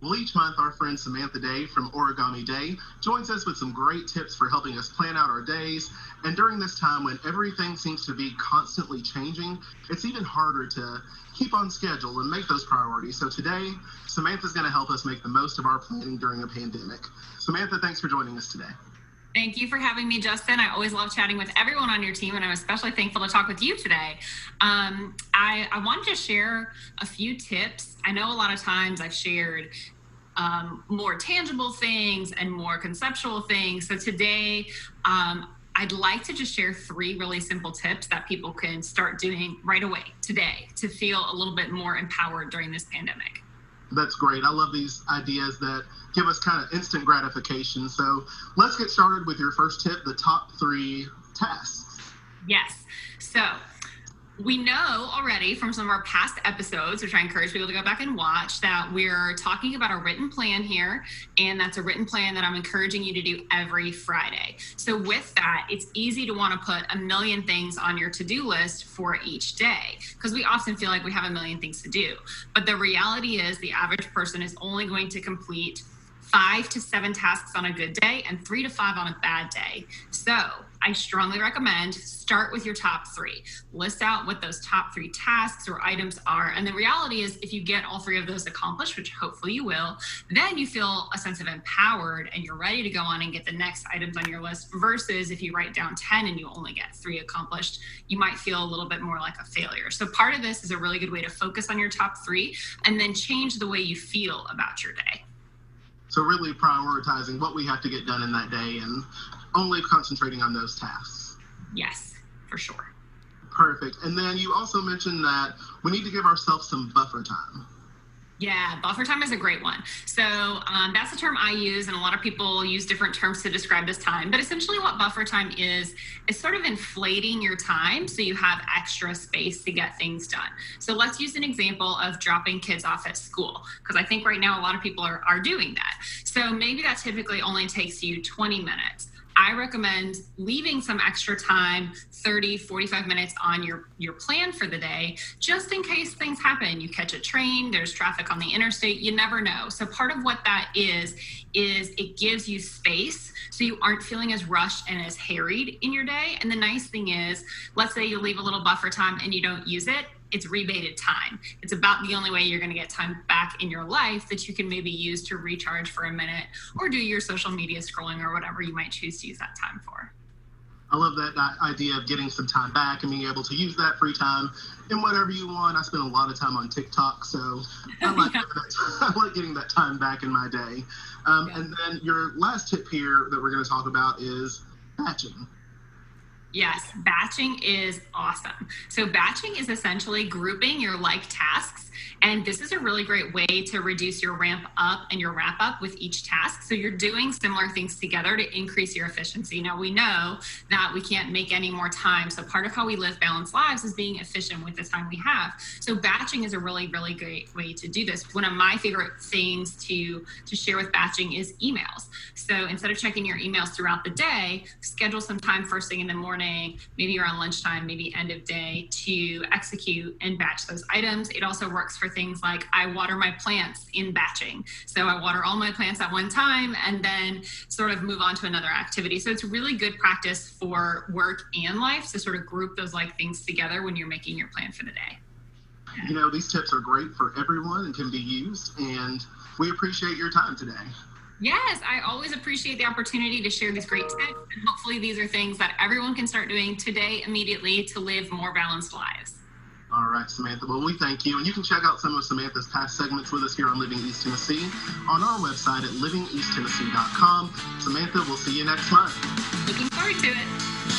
Well, each month, our friend Samantha Day from Origami Day joins us with some great tips for helping us plan out our days. And during this time when everything seems to be constantly changing, it's even harder to keep on schedule and make those priorities. So today, Samantha's going to help us make the most of our planning during a pandemic. Samantha, thanks for joining us today. Thank you for having me, Justin. I always love chatting with everyone on your team, and I'm especially thankful to talk with you today. I wanted to share a few tips. I know a lot of times I've shared more tangible things and more conceptual things. So today, I'd like to just share 3 really simple tips that people can start doing right away today to feel a little bit more empowered during this pandemic. That's great. I love these ideas that give us kind of instant gratification. So let's get started with your first tip, the top 3 tasks. Yes. So we know already from some of our past episodes, which I encourage people to go back and watch, that we're talking about a written plan here. And that's a written plan that I'm encouraging you to do every Friday. So with that, it's easy to want to put a million things on your to-do list for each day, because we often feel like we have a million things to do. But the reality is the average person is only going to complete 5 to 7 tasks on a good day and 3 to 5 on a bad day. So I strongly recommend start with your top 3. List out what those top 3 tasks or items are. And the reality is if you get all 3 of those accomplished, which hopefully you will, then you feel a sense of empowered and you're ready to go on and get the next items on your list, versus if you write down 10 and you only get 3 accomplished, you might feel a little bit more like a failure. So part of this is a really good way to focus on your top 3 and then change the way you feel about your day. So really prioritizing what we have to get done in that day and only concentrating on those tasks. Yes, for sure. Perfect. And then you also mentioned that we need to give ourselves some buffer time. Yeah, buffer time is a great one. So that's a term I use, and a lot of people use different terms to describe this time. But essentially what buffer time is sort of inflating your time so you have extra space to get things done. So let's use an example of dropping kids off at school, because I think right now a lot of people are doing that. So maybe that typically only takes you 20 minutes. I recommend leaving some extra time, 30, 45 minutes on your plan for the day, just in case things happen. You catch a train, there's traffic on the interstate, you never know. So part of what that is it gives you space so you aren't feeling as rushed and as harried in your day. And the nice thing is, let's say you leave a little buffer time and you don't use it, it's rebated time. It's about the only way you're going to get time back in your life that you can maybe use to recharge for a minute or do your social media scrolling or whatever you might choose to use that time for. I love that idea of getting some time back and being able to use that free time in whatever you want. I spend a lot of time on TikTok, so I like, I like getting that time back in my day. And then your last tip here that we're going to talk about is batching. Yes, batching is awesome. So batching is essentially grouping your like tasks. And this is a really great way to reduce your ramp up and your wrap up with each task. So you're doing similar things together to increase your efficiency. Now we know that we can't make any more time. So part of how we live balanced lives is being efficient with the time we have. So batching is a really, really great way to do this. One of my favorite things to share with batching is emails. So instead of checking your emails throughout the day, schedule some time first thing in the morning, maybe around lunchtime, maybe end of day, to execute and batch those items. It also works for things like I water my plants in batching. So I water all my plants at one time and then sort of move on to another activity. So it's really good practice for work and life to sort of group those like things together when you're making your plan for the day. You know, these tips are great for everyone and can be used, and we appreciate your time today. Yes, I always appreciate the opportunity to share these great tips, and hopefully these are things that everyone can start doing today immediately to live more balanced lives. All right, Samantha. Well, we thank you. And you can check out some of Samantha's past segments with us here on Living East Tennessee on our website at livingeasttennessee.com. Samantha, we'll see you next month. Looking forward to it.